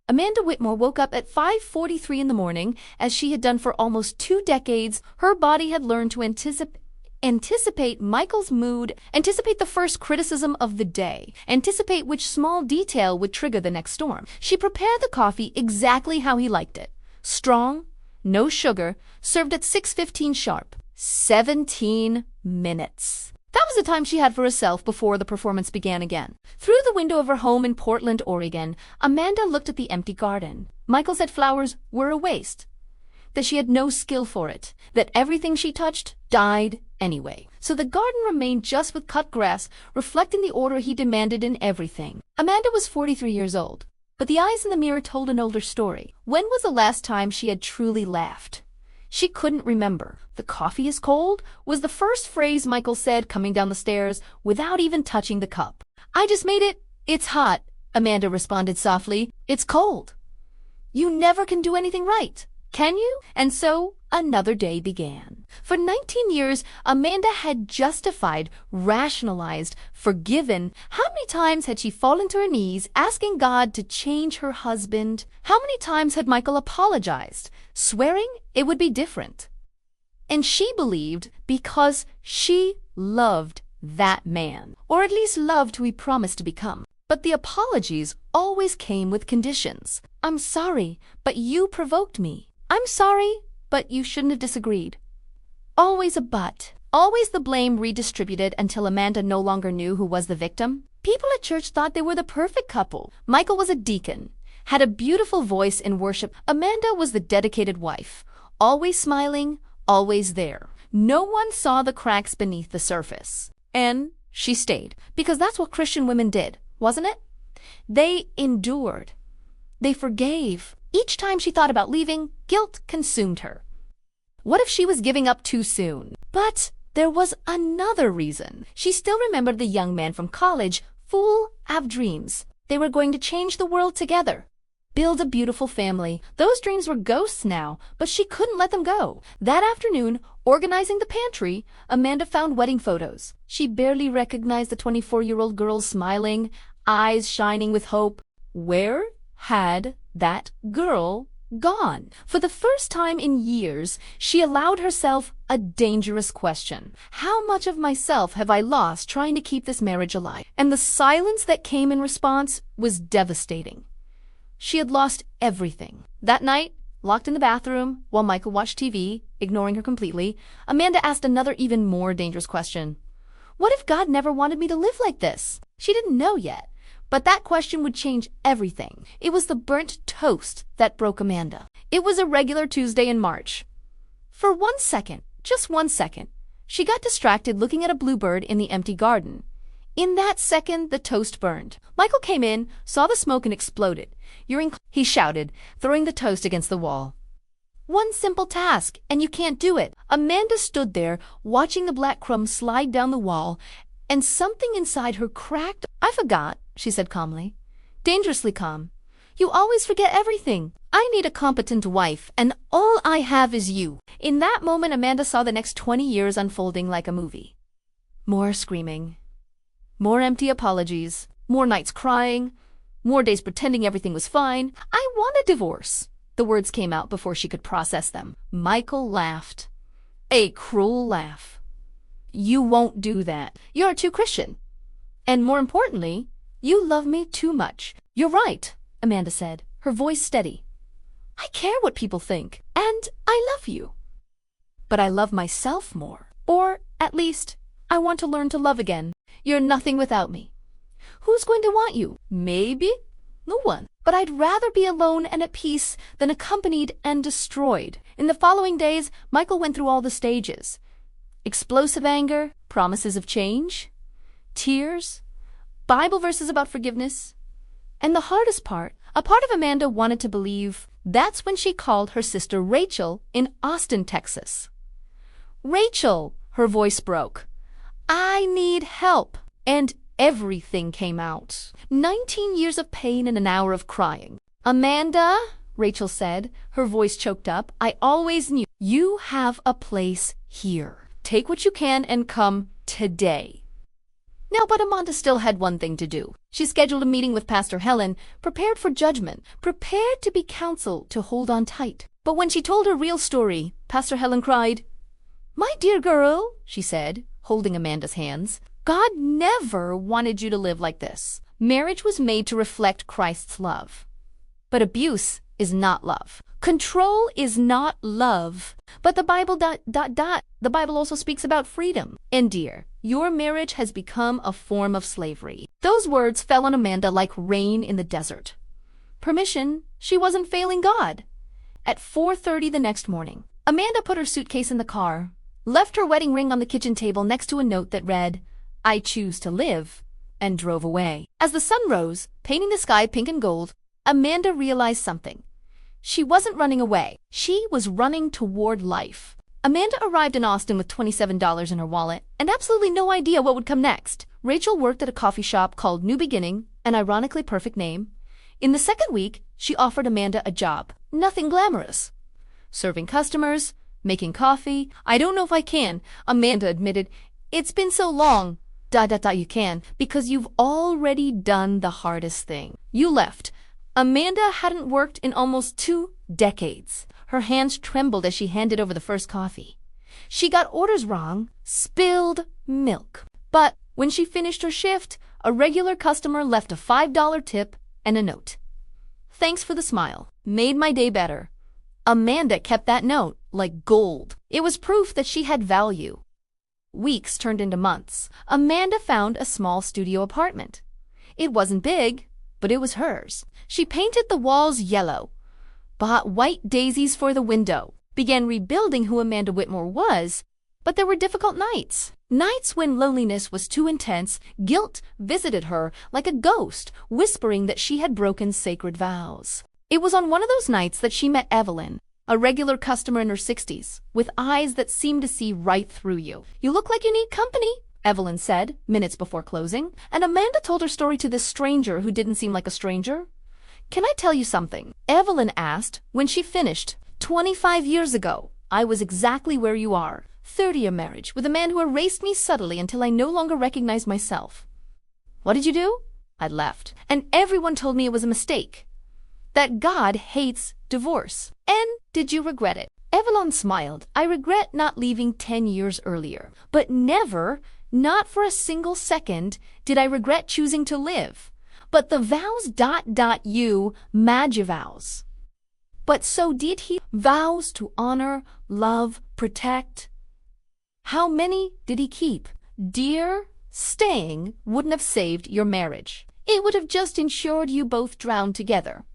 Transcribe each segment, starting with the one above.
Amanda Whitmore woke up at 5:43 in the morning, as she had done for almost 2 decades. Her body had learned to anticipate Michael's mood, anticipate the first criticism of the day, anticipate which small detail would trigger the next storm. She prepared the coffee exactly how he liked it. Strong, no sugar, served at 6:15 sharp. 17 minutes. That was the time she had for herself before the performance began again. Through the window of her home in Portland, Oregon, Amanda looked at the empty garden. Michael said flowers were a waste, that she had no skill for it, that everything she touched died anyway. So the garden remained just with cut grass, reflecting the order he demanded in everything. Amanda was 43 years old, but the eyes in the mirror told an older story. When was the last time she had truly laughed? She couldn't remember. "The coffee is cold" was the first phrase Michael said coming down the stairs without even touching the cup. "I just made it. It's hot," Amanda responded softly. "It's cold." "You never can do anything right, can you?" And so another day began. For 19 years, Amanda had justified, rationalized, forgiven. How many times had she fallen to her knees, asking God to change her husband? How many times had Michael apologized, swearing it would be different? And she believed because she loved that man, or at least loved who he promised to become. But the apologies always came with conditions. "I'm sorry, but you provoked me. I'm sorry, but you shouldn't have disagreed." Always a but. Always the blame redistributed until Amanda no longer knew who was the victim. People at church thought they were the perfect couple. Michael was a deacon, had a beautiful voice in worship. Amanda was the dedicated wife, always smiling, always there. No one saw the cracks beneath the surface. And she stayed, because that's what Christian women did, wasn't it? They endured. They forgave. Each time she thought about leaving, guilt consumed her. What if she was giving up too soon? But there was another reason. She still remembered the young man from college, full of dreams. They were going to change the world together, build a beautiful family. Those dreams were ghosts now, but she couldn't let them go. That afternoon, organizing the pantry, Amanda found wedding photos. She barely recognized the 24-year-old girl smiling, eyes shining with hope. Where had that girl gone? For the first time in years, she allowed herself a dangerous question. How much of myself have I lost trying to keep this marriage alive? And the silence that came in response was devastating. She had lost everything. That night, locked in the bathroom while Michael watched TV, ignoring her completely, Amanda asked another even more dangerous question. What if God never wanted me to live like this? She didn't know yet. But that question would change everything. It was the burnt toast that broke Amanda. It was a regular Tuesday in March. For 1 second, just 1 second, she got distracted looking at a bluebird in the empty garden. In that second, the toast burned. Michael came in, saw the smoke, and exploded. He shouted, throwing the toast against the wall. "One simple task, and you can't do it." Amanda stood there, watching the black crumbs slide down the wall, and something inside her cracked. "I forgot," she said calmly. Dangerously calm. "You always forget everything. I need a competent wife, and all I have is you." In that moment, Amanda saw the next 20 years unfolding like a movie. More screaming. More empty apologies. More nights crying. More days pretending everything was fine. "I want a divorce." The words came out before she could process them. Michael laughed. A cruel laugh. "You won't do that. You're too Christian. And more importantly, you love me too much." "You're right," Amanda said, her voice steady. "I care what people think, and I love you. But I love myself more. Or, at least, I want to learn to love again. You're nothing without me. Who's going to want you? Maybe no one. But I'd rather be alone and at peace than accompanied and destroyed." In the following days, Michael went through all the stages. Explosive anger, promises of change, tears, Bible verses about forgiveness. And the hardest part, a part of Amanda wanted to believe. That's when she called her sister Rachel in Austin, Texas. "Rachel," her voice broke. "I need help." And everything came out. 19 years of pain and an hour of crying. "Amanda," Rachel said, her voice choked up, "I always knew. You have a place here. Take what you can and come today." Now, but Amanda still had one thing to do. She scheduled a meeting with Pastor Helen, prepared for judgment, prepared to be counseled to hold on tight. But when she told her real story, Pastor Helen cried. "My dear girl," she said, holding Amanda's hands, "God never wanted you to live like this. Marriage was made to reflect Christ's love. But abuse is not love. Control is not love. But the Bible also speaks about freedom. And dear, your marriage has become a form of slavery." Those words fell on Amanda like rain in the desert. Permission, she wasn't failing God. At 4:30 the next morning, Amanda put her suitcase in the car, left her wedding ring on the kitchen table next to a note that read, "I choose to live," and drove away. As the sun rose, painting the sky pink and gold, Amanda realized something. She wasn't running away. She was running toward life. Amanda arrived in Austin with $27 in her wallet and absolutely no idea what would come next. Rachel worked at a coffee shop called New Beginning, an ironically perfect name. In the second week, she offered Amanda a job. Nothing glamorous. Serving customers, making coffee. "I don't know if I can," Amanda admitted. "It's been so long. You can, because you've already done the hardest thing. You left." Amanda hadn't worked in almost 2 decades. Her hands trembled as she handed over the first coffee. She got orders wrong, spilled milk. But when she finished her shift, a regular customer left a $5 tip and a note. "Thanks for the smile. Made my day better." Amanda kept that note like gold. It was proof that she had value. Weeks turned into months. Amanda found a small studio apartment. It wasn't big, but it was hers. She painted the walls yellow, bought white daisies for the window, began rebuilding who Amanda Whitmore was, but there were difficult nights. Nights when loneliness was too intense, guilt visited her like a ghost, whispering that she had broken sacred vows. It was on one of those nights that she met Evelyn, a regular customer in her 60s, with eyes that seemed to see right through you. "You look like you need company," Evelyn said, minutes before closing, and Amanda told her story to this stranger who didn't seem like a stranger. "Can I tell you something?" Evelyn asked when she finished. 25 years ago, I was exactly where you are. 30-year marriage with a man who erased me subtly until I no longer recognized myself. What did you do?" "I left. And everyone told me it was a mistake. That God hates divorce." "And did you regret it?" Evelyn smiled. "I regret not leaving 10 years earlier. But never, not for a single second, did I regret choosing to live. But the vows you Magi vows. But so did he. Vows to honor, love, protect. How many did he keep? Dear, staying wouldn't have saved your marriage. It would have just ensured you both drowned together."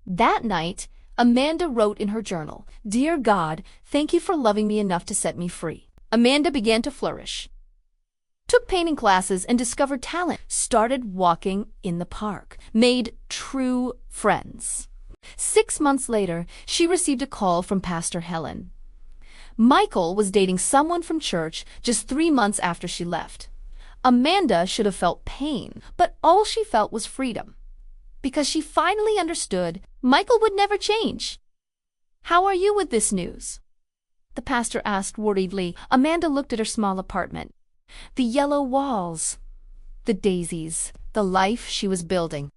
That night, Amanda wrote in her journal, "Dear God, thank you for loving me enough to set me free." Amanda began to flourish. Took painting classes and discovered talent. Started walking in the park. Made true friends. 6 months later, she received a call from Pastor Helen. Michael was dating someone from church just 3 months after she left. Amanda should have felt pain, but all she felt was freedom. Because she finally understood Michael would never change. "How are you with this news?" the pastor asked worriedly. Amanda looked at her small apartment. The yellow walls, the daisies, the life she was building.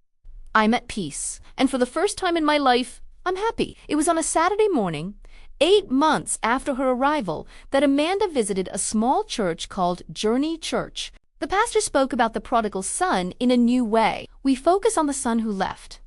"I'm at peace, and for the first time in my life, I'm happy." It was on a Saturday morning, 8 months after her arrival, that Amanda visited a small church called Journey Church. The pastor spoke about the prodigal son in a new way. "We focus on the son who left.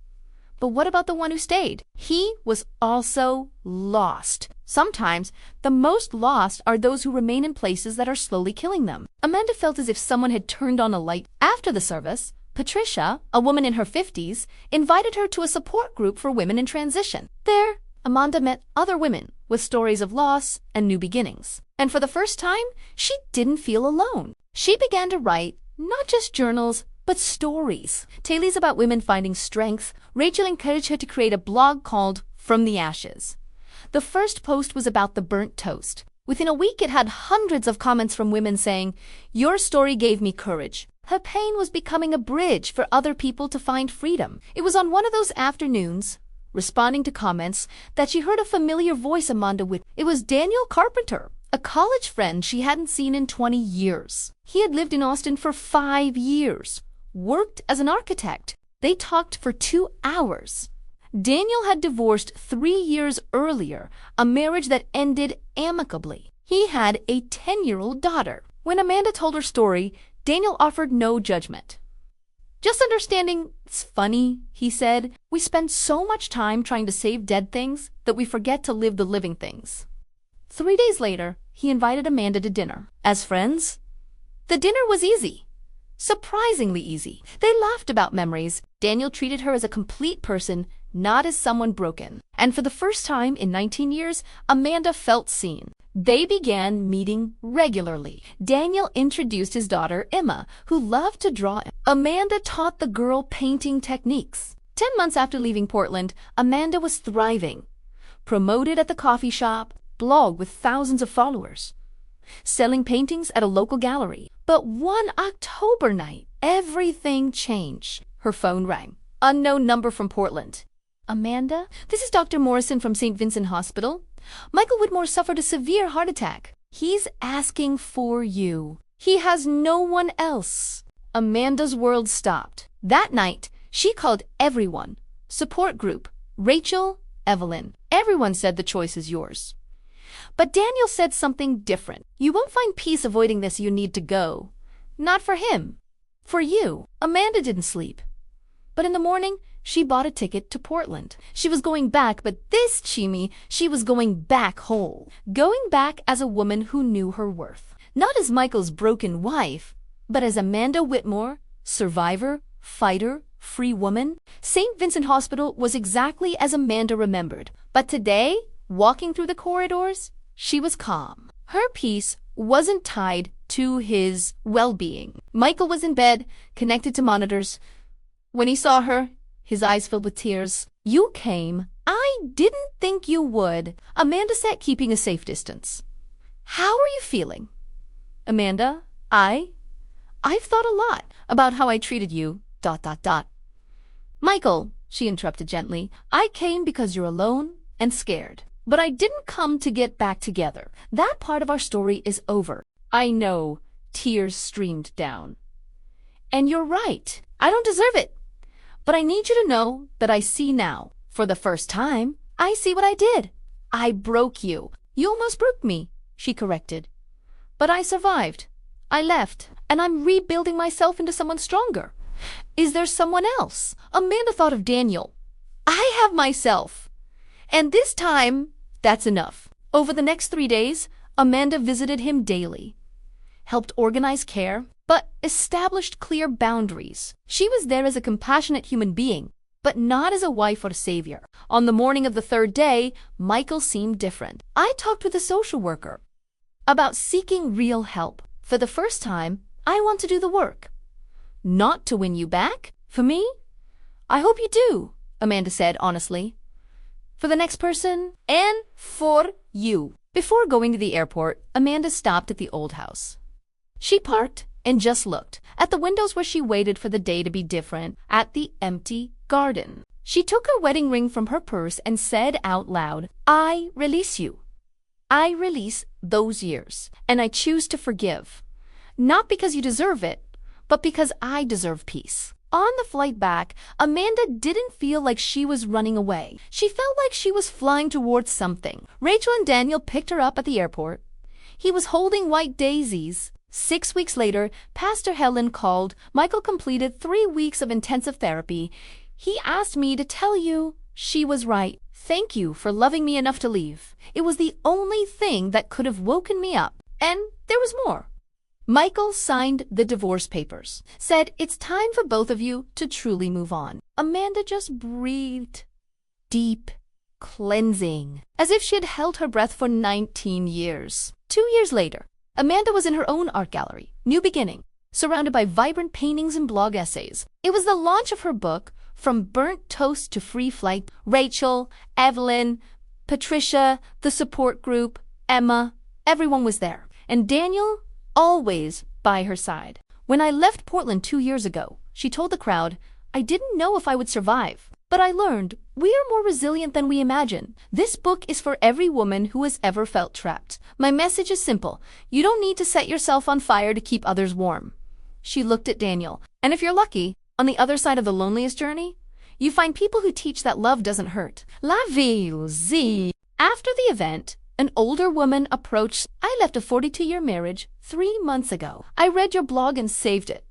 But what about the one who stayed? He was also lost. Sometimes the most lost are those who remain in places that are slowly killing them." Amanda felt as if someone had turned on a light. After the service, Patricia, a woman in her 50s, invited her to a support group for women in transition. There, Amanda met other women with stories of loss and new beginnings. And for the first time, she didn't feel alone. She began to write not just journals, but stories. Tales about women finding strength. Rachel encouraged her to create a blog called From the Ashes. The first post was about the burnt toast. Within a week, it had hundreds of comments from women saying, "Your story gave me courage." Her pain was becoming a bridge for other people to find freedom. It was on one of those afternoons, responding to comments, that she heard a familiar voice Amanda with. It was Daniel Carpenter, a college friend she hadn't seen in 20 years. He had lived in Austin for 5 years, worked as an architect. They talked for 2 hours. Daniel had divorced 3 years earlier, a marriage that ended amicably. He had a 10-year-old daughter. When Amanda told her story, Daniel offered no judgment. "Just understanding it's funny," he said. "We spend so much time trying to save dead things that we forget to live the living things." 3 days later, he invited Amanda to dinner. As friends, the dinner was easy. Surprisingly easy. They laughed about memories. Daniel treated her as a complete person, not as someone broken. And for the first time in 19 years, Amanda felt seen. They began meeting regularly. Daniel introduced his daughter, Emma, who loved to draw. Amanda taught the girl painting techniques. 10 months after leaving Portland, Amanda was thriving. Promoted at the coffee shop, blog with thousands of followers, selling paintings at a local gallery. But one October night, everything changed. Her phone rang. Unknown number from Portland. "Amanda, this is Dr. Morrison from St. Vincent Hospital. Michael Whitmore suffered a severe heart attack. He's asking for you. He has no one else." Amanda's world stopped. That night, she called everyone. Support group, Rachel, Evelyn. Everyone said the choice is yours. But Daniel said something different. "You won't find peace avoiding this. You need to go. Not for him. For you." Amanda didn't sleep. But in the morning, she bought a ticket to Portland. She was going back, but this Chimi, she was going back whole. Going back as a woman who knew her worth. Not as Michael's broken wife, but as Amanda Whitmore, survivor, fighter, free woman. St. Vincent Hospital was exactly as Amanda remembered. But today, walking through the corridors, she was calm. Her peace wasn't tied to his well-being. Michael was in bed, connected to monitors. When he saw her, his eyes filled with tears. "You came. I didn't think you would." Amanda sat, keeping a safe distance. "How are you feeling?" "Amanda, I've thought a lot about how I treated you, ... "Michael," she interrupted gently, "I came because you're alone and scared. But I didn't come to get back together. That part of our story is over." "I know." Tears streamed down. "And you're right. I don't deserve it. But I need you to know that I see now. For the first time, I see what I did. I broke you." "You almost broke me," she corrected. "But I survived. I left, and I'm rebuilding myself into someone stronger." "Is there someone else?" Amanda thought of Daniel. "I have myself. And this time, that's enough." Over the next 3 days, Amanda visited him daily, helped organize care, but established clear boundaries. She was there as a compassionate human being, but not as a wife or savior. On the morning of the 3rd day, Michael seemed different. I talked with a social worker about seeking real help. "For the first time, I want to do the work. Not to win you back. For me? I hope you do," Amanda said honestly. "For the next person, and for you." Before going to the airport, Amanda stopped at the old house. She parked and just looked at the windows where she waited for the day to be different, at the empty garden. She took her wedding ring from her purse and said out loud, "I release you. I release those years, and I choose to forgive. Not because you deserve it, but because I deserve peace." On the flight back, Amanda didn't feel like she was running away. She felt like she was flying towards something. Rachel and Daniel picked her up at the airport. He was holding white daisies. 6 weeks later, Pastor Helen called. "Michael completed 3 weeks of intensive therapy. He asked me to tell you she was right. Thank you for loving me enough to leave. It was the only thing that could have woken me up. And there was more." Michael signed the divorce papers, said it's time for both of you to truly move on. Amanda just breathed. Deep, cleansing, as if she had held her breath for 19 years. 2 years later, Amanda was in her own art gallery, New Beginning, surrounded by vibrant paintings and blog essays. It was the launch of her book, From Burnt Toast to Free Flight. Rachel, Evelyn, Patricia, the support group, Emma, everyone was there. And Daniel, always by her side. "When I left Portland 2 years ago," she told the crowd, "I didn't know if I would survive. But I learned we are more resilient than we imagine. This book is for every woman who has ever felt trapped. My message is simple. You don't need to set yourself on fire to keep others warm. She looked at Daniel. And if you're lucky, on the other side of the loneliest journey, you find people who teach that love doesn't hurt. La vie aussi. After the event, an older woman approached. I left a 42-year marriage 3 months ago. I read your blog and saved it.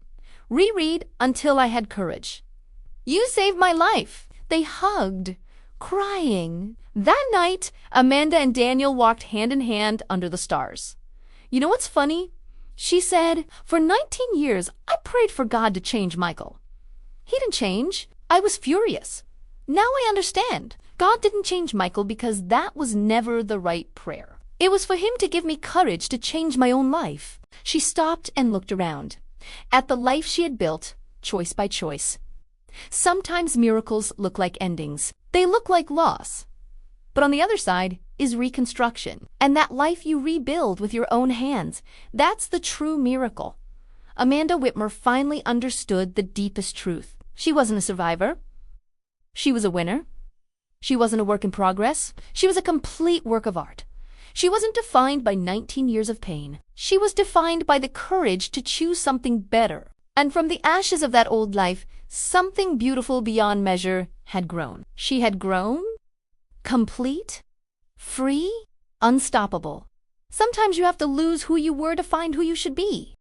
Reread until I had courage. You saved my life. They hugged, crying. That night, Amanda and Daniel walked hand in hand under the stars. You know what's funny? She said, for 19 years, I prayed for God to change Michael. He didn't change. I was furious. Now I understand. God didn't change Michael because that was never the right prayer. It was for him to give me courage to change my own life. She stopped and looked around at the life she had built, choice by choice. Sometimes miracles look like endings. They look like loss. But on the other side is reconstruction. And that life you rebuild with your own hands, that's the true miracle. Amanda Whitmer finally understood the deepest truth. She wasn't a survivor. She was a winner. She wasn't a work in progress. She was a complete work of art. She wasn't defined by 19 years of pain. She was defined by the courage to choose something better. And from the ashes of that old life, something beautiful beyond measure had grown. She had grown, complete, free, unstoppable. Sometimes you have to lose who you were to find who you should be.